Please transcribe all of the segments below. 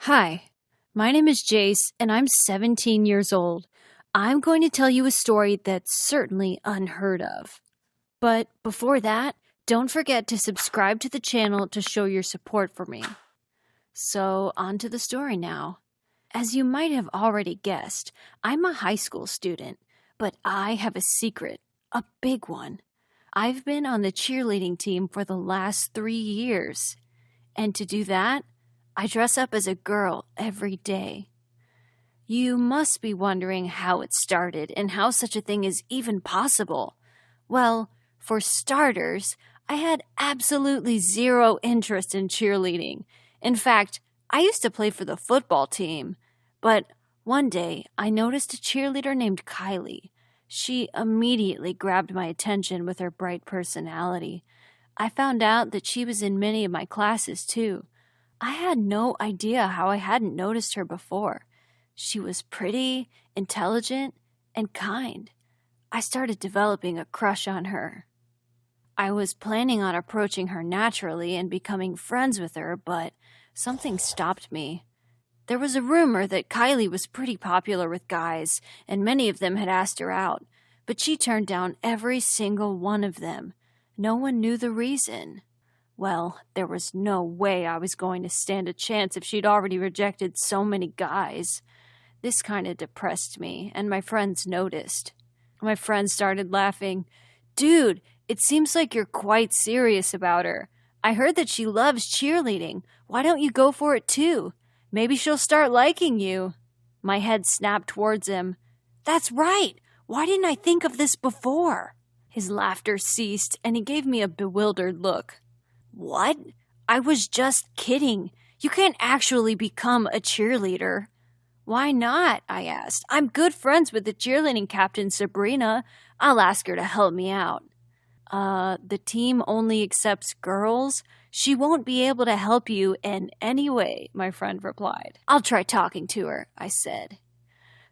Hi, my name is Jace, and I'm 17 years old. I'm going to tell you a story that's certainly unheard of. But before that, don't forget to subscribe to the channel to show your support for me. So, on to the story now. As you might have already guessed, I'm a high school student, but I have a secret, a big one. I've been on the cheerleading team for the last 3 years. And to do that, I dress up as a girl every day. You must be wondering how it started and how such a thing is even possible. Well, for starters, I had absolutely zero interest in cheerleading. In fact, I used to play for the football team. But one day, I noticed a cheerleader named Kylie. She immediately grabbed my attention with her bright personality. I found out that she was in many of my classes, too. I had no idea how I hadn't noticed her before. She was pretty, intelligent, and kind. I started developing a crush on her. I was planning on approaching her naturally and becoming friends with her, but something stopped me. There was a rumor that Kylie was pretty popular with guys, and many of them had asked her out, but she turned down every single one of them. No one knew the reason. Well, there was no way I was going to stand a chance if she'd already rejected so many guys. This kind of depressed me, and my friends noticed. My friends started laughing. "Dude, it seems like you're quite serious about her. I heard that she loves cheerleading. Why don't you go for it too? Maybe she'll start liking you." My head snapped towards him. "That's right! Why didn't I think of this before?" His laughter ceased, and he gave me a bewildered look. "What? I was just kidding. You can't actually become a cheerleader." "Why not?" I asked. "I'm good friends with the cheerleading captain, Sabrina. I'll ask her to help me out." The team only accepts girls? She won't be able to help you in any way," my friend replied. "I'll try talking to her," I said.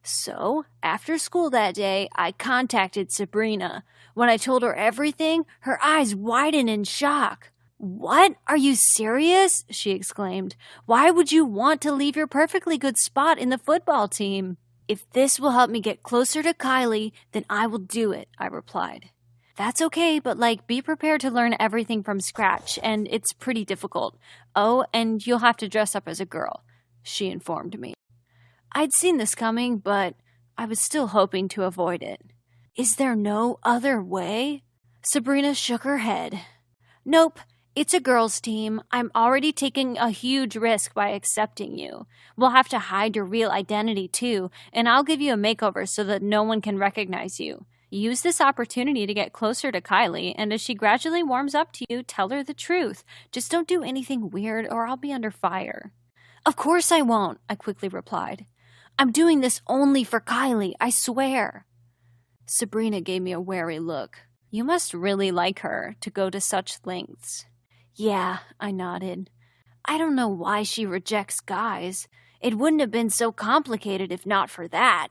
So, after school that day, I contacted Sabrina. When I told her everything, her eyes widened in shock. "What? Are you serious?" she exclaimed. "Why would you want to leave your perfectly good spot in the football team?" "If this will help me get closer to Kylie, then I will do it," I replied. "That's okay, but be prepared to learn everything from scratch, and it's pretty difficult. Oh, and you'll have to dress up as a girl," she informed me. I'd seen this coming, but I was still hoping to avoid it. "Is there no other way?" Sabrina shook her head. "Nope. It's a girls' team. I'm already taking a huge risk by accepting you. We'll have to hide your real identity, too, and I'll give you a makeover so that no one can recognize you. Use this opportunity to get closer to Kylie, and as she gradually warms up to you, tell her the truth. Just don't do anything weird or I'll be under fire." "Of course I won't," I quickly replied. "I'm doing this only for Kylie, I swear." Sabrina gave me a wary look. "You must really like her to go to such lengths." "Yeah," I nodded. "I don't know why she rejects guys. It wouldn't have been so complicated if not for that."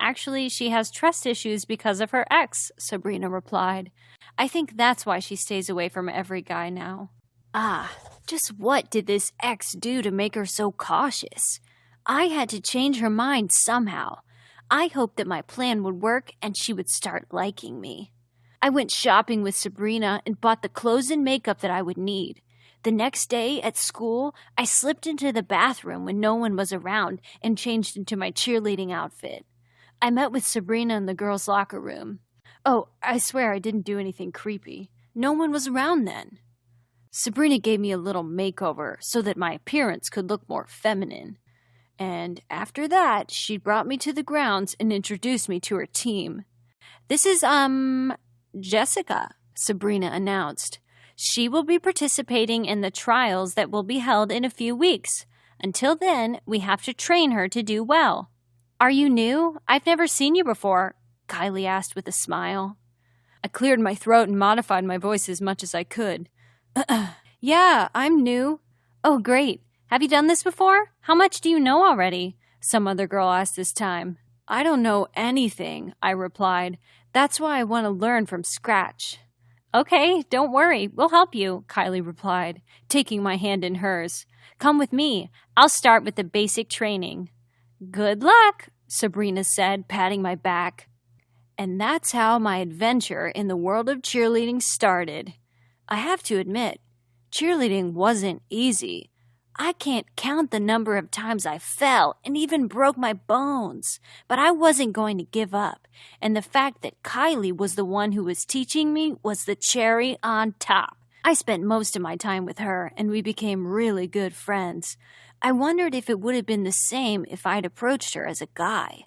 Actually, she has trust issues because of her ex," Sabrina replied. "I think that's why she stays away from every guy now." Ah, just what did this ex do to make her so cautious? I had to change her mind somehow. I hoped that my plan would work and she would start liking me. I went shopping with Sabrina and bought the clothes and makeup that I would need. The next day at school, I slipped into the bathroom when no one was around and changed into my cheerleading outfit. I met with Sabrina in the girls' locker room. Oh, I swear I didn't do anything creepy. No one was around then. Sabrina gave me a little makeover so that my appearance could look more feminine. And after that, she brought me to the grounds and introduced me to her team. "This is, Jessica," Sabrina announced. "She will be participating in the trials that will be held in a few weeks. Until then, we have to train her to do well." "Are you new? I've never seen you before," Kylie asked with a smile. I cleared my throat and modified my voice as much as I could. "Yeah, I'm new." "Oh, great. Have you done this before? How much do you know already?" some other girl asked this time. "I don't know anything," I replied. "That's why I want to learn from scratch." Okay, don't worry, we'll help you, Kylie replied, taking my hand in hers. Come with me. I'll start with the basic training. Good luck, Sabrina said, patting my back. And that's how my adventure in the world of cheerleading started. I have to admit, cheerleading wasn't easy. I can't count the number of times I fell and even broke my bones, but I wasn't going to give up, and the fact that Kylie was the one who was teaching me was the cherry on top. I spent most of my time with her, and we became really good friends. I wondered if it would have been the same if I'd approached her as a guy.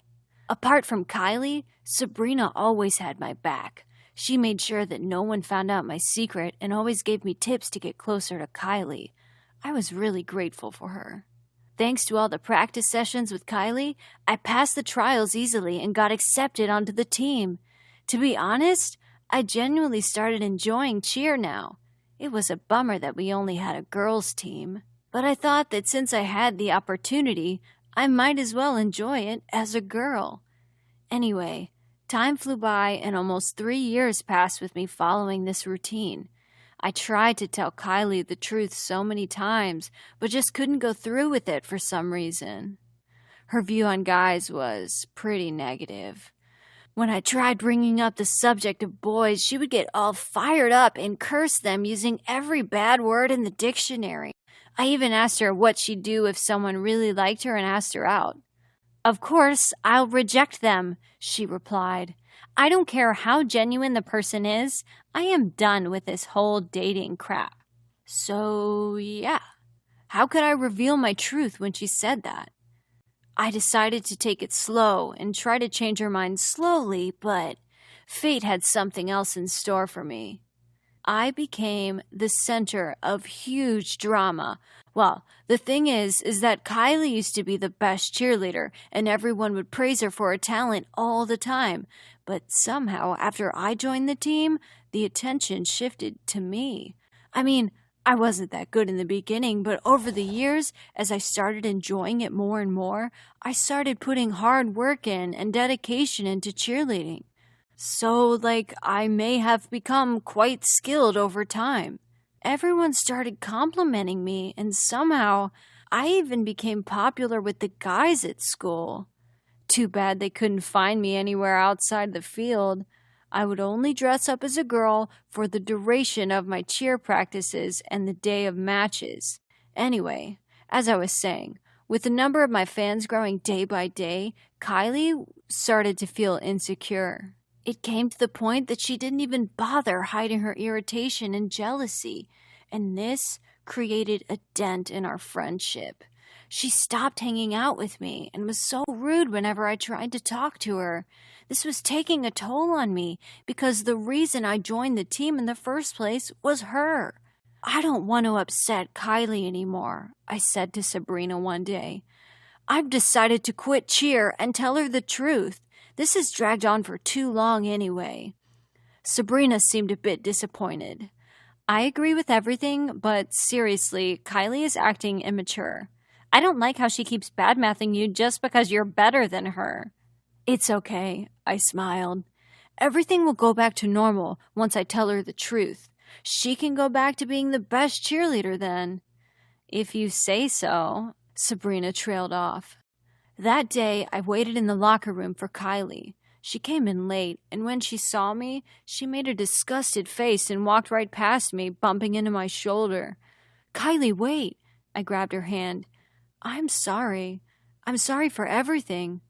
Apart from Kylie, Sabrina always had my back. She made sure that no one found out my secret and always gave me tips to get closer to Kylie. I was really grateful for her. Thanks to all the practice sessions with Kylie, I passed the trials easily and got accepted onto the team. To be honest, I genuinely started enjoying cheer now. It was a bummer that we only had a girls' team, but I thought that since I had the opportunity, I might as well enjoy it as a girl. Anyway, time flew by and almost 3 years passed with me following this routine. I tried to tell Kylie the truth so many times, but just couldn't go through with it for some reason. Her view on guys was pretty negative. When I tried bringing up the subject of boys, she would get all fired up and curse them using every bad word in the dictionary. I even asked her what she'd do if someone really liked her and asked her out. Of course, I'll reject them, she replied. I don't care how genuine the person is. I am done with this whole dating crap. So, yeah. How could I reveal my truth when she said that? I decided to take it slow and try to change her mind slowly, but fate had something else in store for me. I became the center of huge drama. Well, the thing is that Kylie used to be the best cheerleader, and everyone would praise her for her talent all the time. But somehow, after I joined the team, the attention shifted to me. I mean, I wasn't that good in the beginning, but over the years, as I started enjoying it more and more, I started putting hard work in and dedication into cheerleading. So, I may have become quite skilled over time. Everyone started complimenting me, and somehow, I even became popular with the guys at school. Too bad they couldn't find me anywhere outside the field. I would only dress up as a girl for the duration of my cheer practices and the day of matches. Anyway, as I was saying, with the number of my fans growing day by day, Kylie started to feel insecure. It came to the point that she didn't even bother hiding her irritation and jealousy, and this created a dent in our friendship. She stopped hanging out with me and was so rude whenever I tried to talk to her. This was taking a toll on me because the reason I joined the team in the first place was her. I don't want to upset Kylie anymore, I said to Sabrina one day. I've decided to quit cheer and tell her the truth. This has dragged on for too long anyway. Sabrina seemed a bit disappointed. I agree with everything, but seriously, Kylie is acting immature. I don't like how she keeps badmouthing you just because you're better than her. It's okay, I smiled. Everything will go back to normal once I tell her the truth. She can go back to being the best cheerleader then. If you say so, Sabrina trailed off. That day, I waited in the locker room for Kylie. She came in late, and when she saw me, she made a disgusted face and walked right past me, bumping into my shoulder. Kylie, wait! I grabbed her hand. I'm sorry. I'm sorry for everything.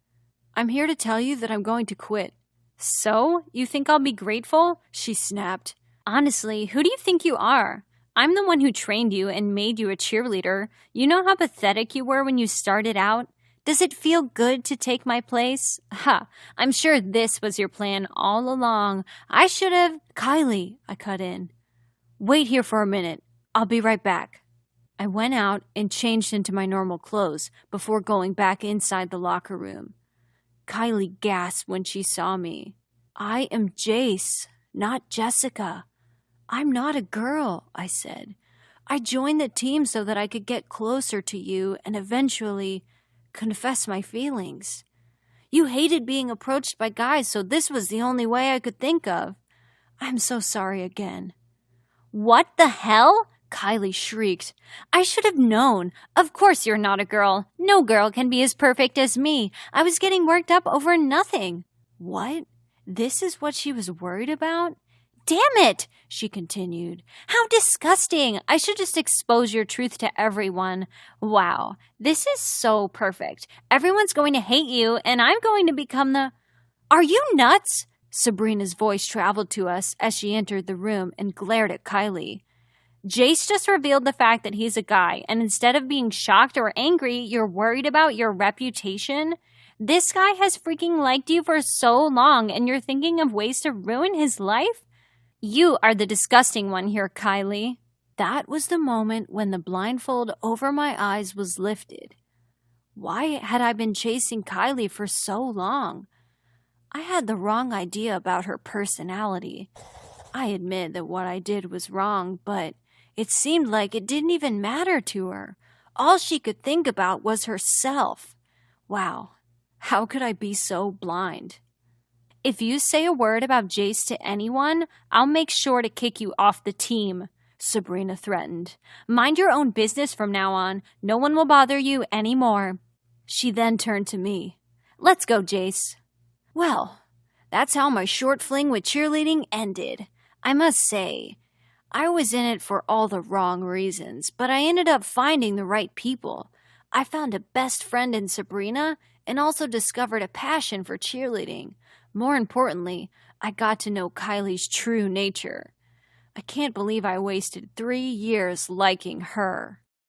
I'm here to tell you that I'm going to quit. So? You think I'll be grateful? She snapped. Honestly, who do you think you are? I'm the one who trained you and made you a cheerleader. You know how pathetic you were when you started out? Does it feel good to take my place? Ha! I'm sure this was your plan all along. I should have... Kylie, I cut in. Wait here for a minute. I'll be right back. I went out and changed into my normal clothes before going back inside the locker room. Kylie gasped when she saw me. I am Jace, not Jessica. I'm not a girl, I said. I joined the team so that I could get closer to you and eventually confess my feelings. You hated being approached by guys, so this was the only way I could think of. I'm so sorry again." "What the hell?" Kylie shrieked. "I should have known. Of course you're not a girl. No girl can be as perfect as me. I was getting worked up over nothing." What? This is what she was worried about? "Damn it," she continued. "How disgusting. I should just expose your truth to everyone. Wow, this is so perfect. Everyone's going to hate you, and I'm going to become the—" "Are you nuts?" Sabrina's voice traveled to us as she entered the room and glared at Kylie. "Jace just revealed the fact that he's a guy, and instead of being shocked or angry, you're worried about your reputation? This guy has freaking liked you for so long, and you're thinking of ways to ruin his life? You are the disgusting one here, Kylie." That was the moment when the blindfold over my eyes was lifted. Why had I been chasing Kylie for so long? I had the wrong idea about her personality. I admit that what I did was wrong, but it seemed like it didn't even matter to her. All she could think about was herself. Wow, how could I be so blind? "If you say a word about Jace to anyone, I'll make sure to kick you off the team," Sabrina threatened. "Mind your own business from now on. No one will bother you anymore." She then turned to me. "Let's go, Jace." Well, that's how my short fling with cheerleading ended. I must say, I was in it for all the wrong reasons, but I ended up finding the right people. I found a best friend in Sabrina and also discovered a passion for cheerleading. More importantly, I got to know Kylie's true nature. I can't believe I wasted 3 years liking her.